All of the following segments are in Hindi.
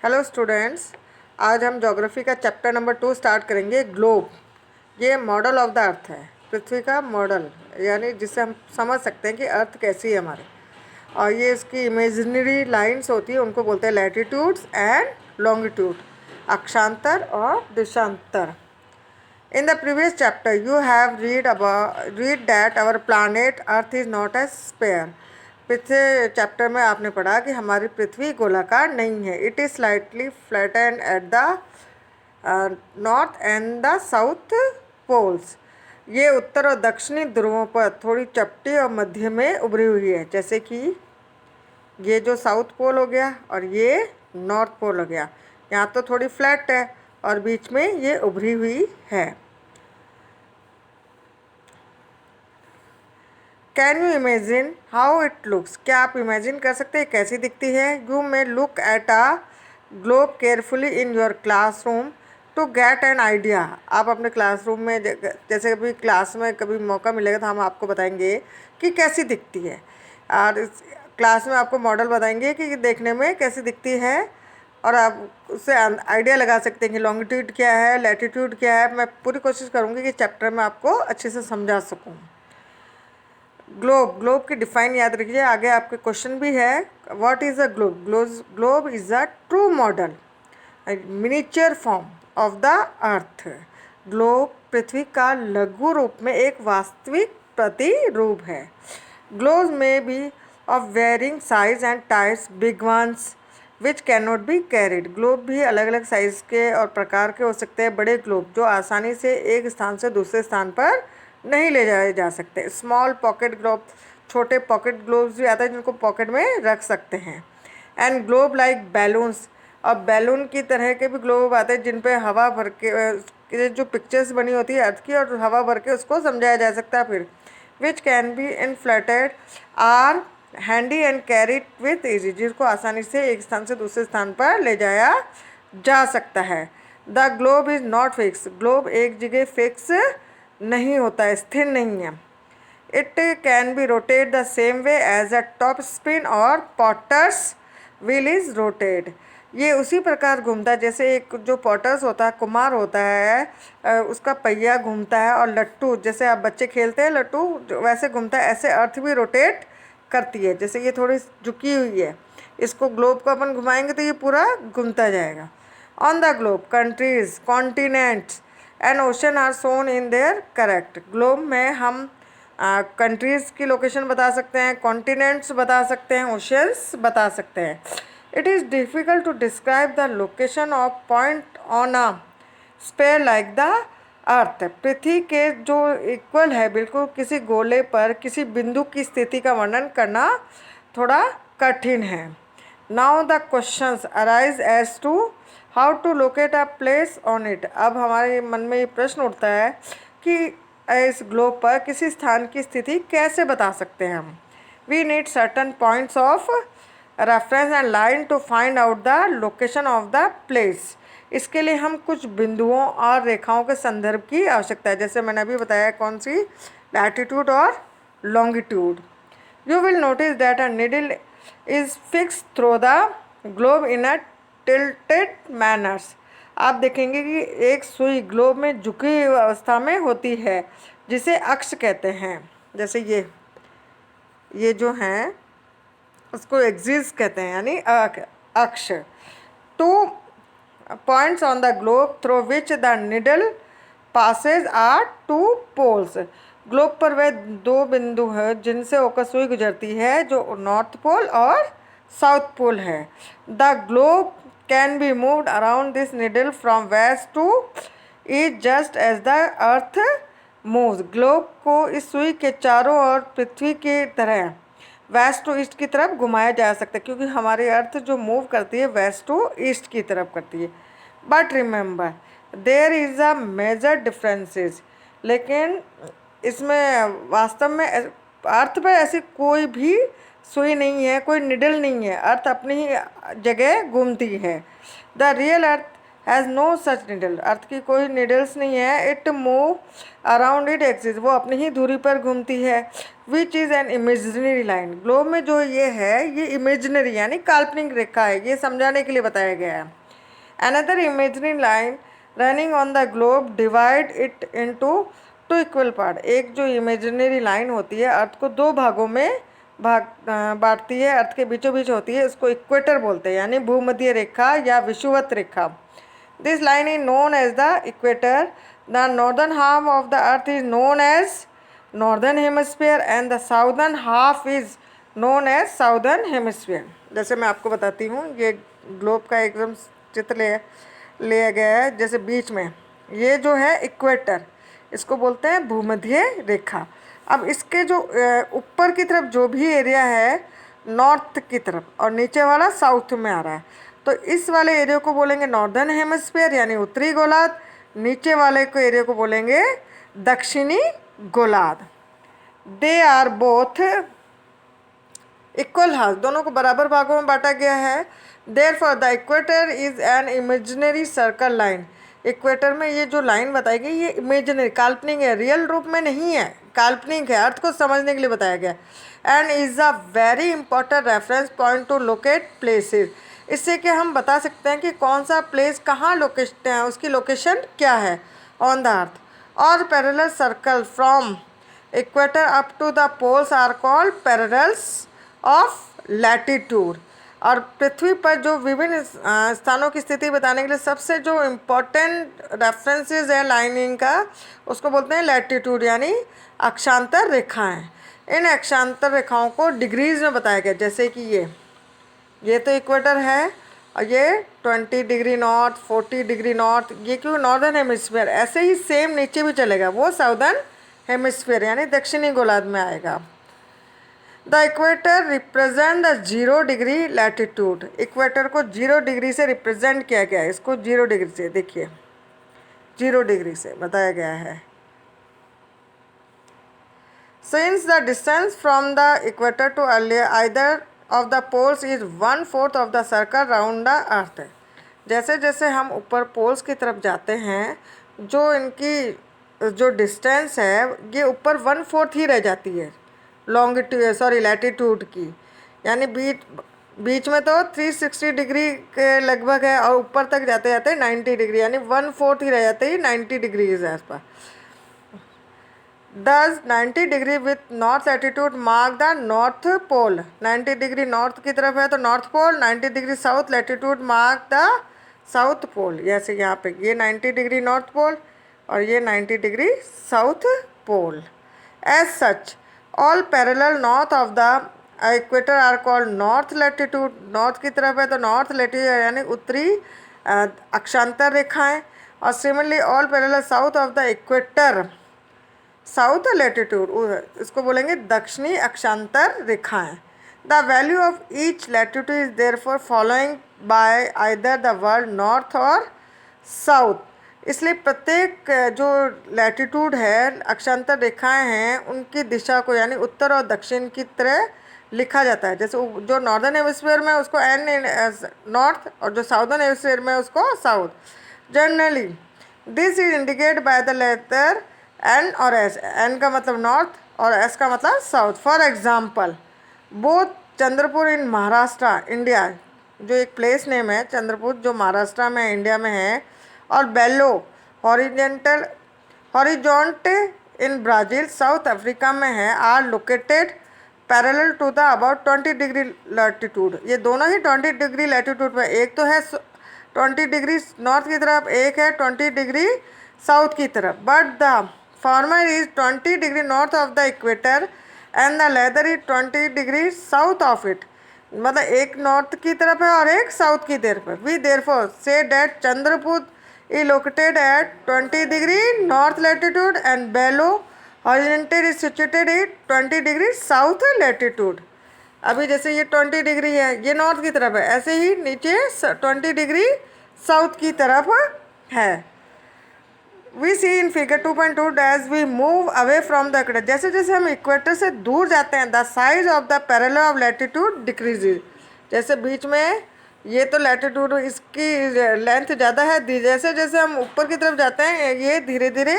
हेलो स्टूडेंट्स, आज हम ज्योग्राफी का चैप्टर नंबर 2 स्टार्ट करेंगे। ग्लोब ये मॉडल ऑफ द अर्थ है, पृथ्वी का मॉडल, यानी जिससे हम समझ सकते हैं कि अर्थ कैसी है हमारे। और ये इसकी इमेजिनरी लाइंस होती है, उनको बोलते हैं लैटिट्यूड्स एंड लॉन्गिट्यूड, अक्षांतर और देशांतर। In the previous chapter, you have read that our planet Earth is not a sphere. पिछले चैप्टर में आपने पढ़ा कि हमारी पृथ्वी गोलाकार नहीं है। It is slightly flattened at the north and the south poles. ये उत्तर और दक्षिणी ध्रुवों पर थोड़ी चपटी और मध्य में उभरी हुई है, जैसे कि ये जो साउथ पोल हो गया और ये नॉर्थ पोल हो गया। यहाँ तो थोड़ी फ्लैट है और बीच में ये उभरी हुई है। Can you imagine how it looks? क्या आप इमेजिन कर सकते हैं कैसी दिखती है? You may look at a globe carefully in your classroom to get an idea. आप अपने क्लासरूम में जैसे कभी क्लास में कभी मौका मिलेगा तो हम आपको बताएंगे कि कैसी दिखती है, और इस क्लास में आपको मॉडल बताएंगे कि देखने में कैसी दिखती है, और आप उससे आइडिया लगा सकते हैं कि लॉन्गिट्यूड क्या है, लैटिट्यूड क्या है। मैं पूरी कोशिश करूँगी कि चैप्टर में आपको अच्छे से समझा सकूँ। ग्लोब की डिफाइन याद रखिए, आगे आपके क्वेश्चन भी है। What is a globe? Globe is a true model, miniature form of the earth. Globe पृथ्वी का लघु रूप में एक वास्तविक प्रतिरूप है। Globes may be of varying size and types, big ones which can not be carried. Globe भी अलग अलग साइज़ के और प्रकार के हो सकते हैं। बड़े ग्लोब जो आसानी से एक स्थान से दूसरे स्थान पर नहीं ले जाए जा सकते। स्मॉल पॉकेट ग्लोब, छोटे पॉकेट ग्लोब्स भी आते हैं जिनको पॉकेट में रख सकते हैं। एंड ग्लोब लाइक बैलून्स, और बैलून की तरह के भी ग्लोब आते हैं जिन पे हवा भर के जो पिक्चर्स बनी होती है अर्थ की, और हवा भर के उसको समझाया जा सकता है। फिर which can be inflated or handy and carried with easy, जिसको आसानी से एक स्थान से दूसरे स्थान पर ले जाया जा सकता है। The globe is not fix, globe एक जगह फिक्स नहीं होता है, स्थिर नहीं है। It can be rotate the same way as a top spin or potter's wheel is rotate. ये उसी प्रकार घूमता है जैसे एक जो पॉटर्स होता है, कुम्हार होता है, उसका पहिया घूमता है, और लट्टू जैसे आप बच्चे खेलते हैं लट्टू वैसे घूमता है। ऐसे अर्थ भी रोटेट करती है, जैसे ये थोड़ी झुकी हुई है, इसको ग्लोब को अपन घुमाएंगे तो ये पूरा घूमता जाएगा। On the globe countries, continents and ocean are shown in their correct. Globe में हम कंट्रीज़ की लोकेशन बता सकते हैं, कॉन्टिनेंट्स बता सकते हैं, ओशंस बता सकते हैं। It is difficult to describe the location of point on a sphere like the earth. पृथ्वी के जो इक्वल है बिल्कुल किसी गोले पर किसी बिंदु की स्थिति का वर्णन करना थोड़ा कठिन है। Now the questions arise as to how to locate a place on it. अब हमारे मन में ये प्रश्न उठता है कि इस ग्लोब पर किसी स्थान की स्थिति कैसे बता सकते हैं हम। We need certain points of reference and line to find out the location of the place. इसके लिए हम कुछ बिंदुओं और रेखाओं के संदर्भ की आवश्यकता है, जैसे मैंने अभी बताया कौन सी, लैटिट्यूड और longitude. You will notice that a needle is fixed through the globe in a tilted manner. आप देखेंगे कि एक सुई ग्लोब में झुकी हुई अवस्था में होती है जिसे अक्ष कहते हैं। जैसे ये जो हैं उसको एक्सिस कहते हैं, यानी अक्ष। Two points on the globe through which the needle passes are two poles. Globe पर वह दो बिंदु हैं जिनसे होकर सुई गुजरती है, जो नॉर्थ पोल और साउथ पोल है। The globe can be moved around this needle from west to east just as the earth moves. Globe को इस सुई के चारों ओर पृथ्वी की तरह वेस्ट टू ईस्ट की तरफ घुमाया जा सकता है, क्योंकि हमारी अर्थ जो मूव करती है वेस्ट टू ईस्ट की तरफ करती है। But remember there is a major differences, लेकिन इसमें वास्तव में अर्थ पर ऐसी कोई भी सुई नहीं है, कोई निडल नहीं है। अर्थ अपनी ही जगह घूमती है। The real earth has no such needle, earth की कोई निडल्स नहीं है। It move around it axis, वो अपनी ही दूरी पर घूमती है। Which is an imaginary line, globe में जो ये है ये इमेजिनरी यानी काल्पनिक रेखा है, ये समझाने के लिए बताया गया है। Another imaginary line running on the globe divide it into two equal part, एक जो इमेजिनरी लाइन होती है अर्थ को दो भागों में बांटती है, अर्थ के बीचों बीच होती है, उसको इक्वेटर बोलते हैं यानी भूमध्य रेखा या विषुवत रेखा। This line is known as the equator. The northern half of the earth is known as northern hemisphere and the southern half is known as southern hemisphere. जैसे मैं आपको बताती हूँ, ये ग्लोब का एकदम चित्र लिया गया है। जैसे बीच में ये जो है इक्वेटर, इसको बोलते हैं भूमध्य रेखा। अब इसके जो ऊपर की तरफ जो भी एरिया है नॉर्थ की तरफ और नीचे वाला साउथ में आ रहा है, तो इस वाले एरिया को बोलेंगे नॉर्दर्न हेमिस्फीयर यानी उत्तरी गोलार्ध, नीचे वाले को एरिया को बोलेंगे दक्षिणी गोलार्ध। They are both equal half, दोनों को बराबर भागों में बांटा गया है। Therefore the equator is an imaginary circle line, equator में ये जो लाइन बताई गई ये इमेजिनरी काल्पनिक है, रियल रूप में नहीं है, काल्पनिक है, अर्थ को समझने के लिए बताया गया। And is a very important reference point two locate places, इससे कि हम बता सकते हैं कि कौन सा प्लेस कहाँ लोकेशन है, उसकी लोकेशन क्या है ऑन द अर्थ। और parallel circle from equator up to the poles are called parallels of latitude. और पृथ्वी पर जो विभिन्न स्थानों की स्थिति बताने के लिए सबसे जो इम्पोर्टेंट रेफरेंसेस है लाइनिंग का, उसको बोलते हैं लैटिट्यूड यानी अक्षांतर रेखाएं। इन अक्षांतर रेखाओं को डिग्रीज में बताया गया, जैसे कि ये तो इक्वेटर है और ये 20 डिग्री नॉर्थ, 40 डिग्री नॉर्थ, ये क्यों नॉर्दर्न हेमिस्फीयर। ऐसे ही सेम नीचे भी चलेगा, वो साउदर्न हेमिस्फीयर यानी दक्षिणी गोलार्ध में आएगा। The equator represent the 0 degree latitude, equator को 0 डिग्री से रिप्रेजेंट किया गया है, इसको 0 डिग्री से देखिए 0 डिग्री से बताया गया है। Since the distance from the equator to either of the poles is 1/4 of the circle round the earth, जैसे जैसे हम ऊपर पोल्स की तरफ जाते हैं जो इनकी जो डिस्टेंस है ये ऊपर 1/4 ही रह जाती है लैटिट्यूड की, यानी बीच में तो 360 डिग्री के लगभग है और ऊपर तक जाते जाते 90 डिग्री यानी 1/4 ही रह जाते ही 90 डिग्री के आसपास। Does 90 degree with north latitude mark the north pole, 90 degree north की तरफ है तो north pole, 90 degree south latitude mark the south pole. जैसे यहाँ पे ये 90 डिग्री नॉर्थ पोल और ये 90 degree south pole. As such all parallel north of the equator are called north latitude, north की तरफ है तो नॉर्थ लैटिट्यूड यानी उत्तरी अक्षांतर रेखाएं। और similarly all parallel south of the equator south latitude, इसको बोलेंगे दक्षिणी अक्षांतर रेखाएं। The value of each latitude is therefore following bye either the word north और साउथ, इसलिए प्रत्येक जो लैटिट्यूड है अक्षांतर रेखाएं हैं उनकी दिशा को यानी उत्तर और दक्षिण की तरह लिखा जाता है। जैसे जो नॉर्दर्न हेमिस्फीयर में उसको एन नॉर्थ और जो साउदर्न हेमिस्फीयर में उसको south. Generally this is indicate by the letter N और एस, एन का मतलब नॉर्थ और एस का मतलब south. For example both Chandrapur in Maharashtra India, जो एक प्लेस नेम है चंद्रपुर जो महाराष्ट्र में इंडिया में है, और Belo Horizonte in Brazil South Africa में है, are located parallel to the about 20 degree latitude. ये दोनों ही 20 डिग्री लैटिट्यूड पे, एक तो है 20 डिग्री नॉर्थ की तरफ, एक है 20 डिग्री साउथ की तरफ। But the former is 20 degree north of the equator and the leather is 20 degree south of it, मतलब एक नॉर्थ की तरफ है और एक साउथ की तरफ है। We therefore say that Chandrapur is located at 20 degree north latitude and Belo horizontal is situated at 20 degree south latitude। अभी जैसे ये 20 डिग्री है ये नॉर्थ की तरफ है, ऐसे ही नीचे 20 डिग्री साउथ की तरफ है। We see in figure 2.2 as we move away from the equator, जैसे जैसे हम इक्वेटर से दूर जाते हैं the size of the parallel of latitude decreases, जैसे बीच में ये तो लैटिट्यूड, इसकी लेंथ ज़्यादा है। जैसे जैसे हम ऊपर की तरफ जाते हैं ये धीरे धीरे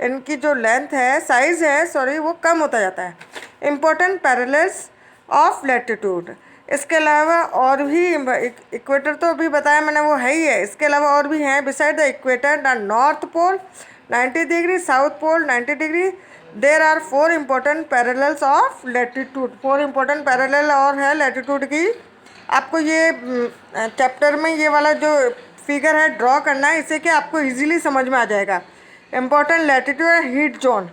इनकी जो लेंथ है, साइज़ है सॉरी, वो कम होता जाता है। इम्पोर्टेंट पैरेलल्स ऑफ लैटिट्यूड, इसके अलावा और भी इक्वेटर तो अभी बताया मैंने, वो है ही है। इसके अलावा और भी हैं। Beside the equator the north pole 90 degree, south pole 90 degree, there are 4 important parallels of latitude. 4 important parallel और है लैटिट्यूड की। आपको ये चैप्टर में ये वाला जो फिगर है ड्रॉ करना है, इससे कि आपको इजीली समझ में आ जाएगा। इम्पोर्टेंट लैटिट्यूड हीट जोन,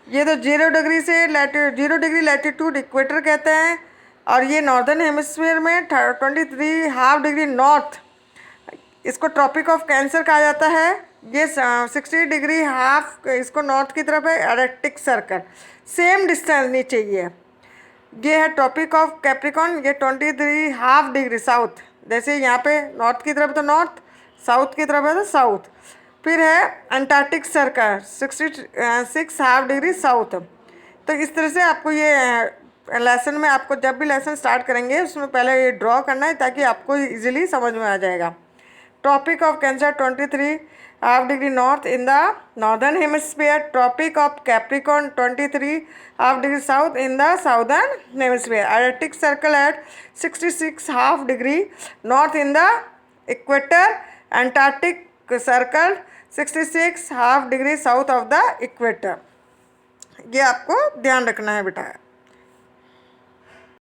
ये तो 0 डिग्री से 0 डिग्री लैटिट्यूड इक्वेटर कहते हैं, और ये नॉर्दर्न हेमिस्फीयर में 23 हाफ डिग्री नॉर्थ, इसको ट्रॉपिक ऑफ कैंसर कहा जाता है। ये 60 डिग्री हाफ इसको नॉर्थ की तरफ है, आर्कटिक सर्कल सेम डिस्टेंस नीचे ये है ट्रॉपिक ऑफ कैप्रिकॉन, ये 23 हाफ डिग्री साउथ, जैसे यहाँ पे नॉर्थ की तरफ तो नॉर्थ, साउथ की तरफ है तो साउथ। फिर है Antarctic Circle 66 half degree south. तो इस तरह से आपको ये लेसन में, आपको जब भी लेसन स्टार्ट करेंगे उसमें पहले ये ड्रॉ करना है ताकि आपको इजीली समझ में आ जाएगा। Tropic of Cancer 23 half degree north in the northern hemisphere, Tropic of Capricorn 23 half degree south in the southern hemisphere, Arctic Circle at 66 half degree north in the equator, Antarctic Circle 66 half degree south of the equator. ये आपको ध्यान रखना है बेटा।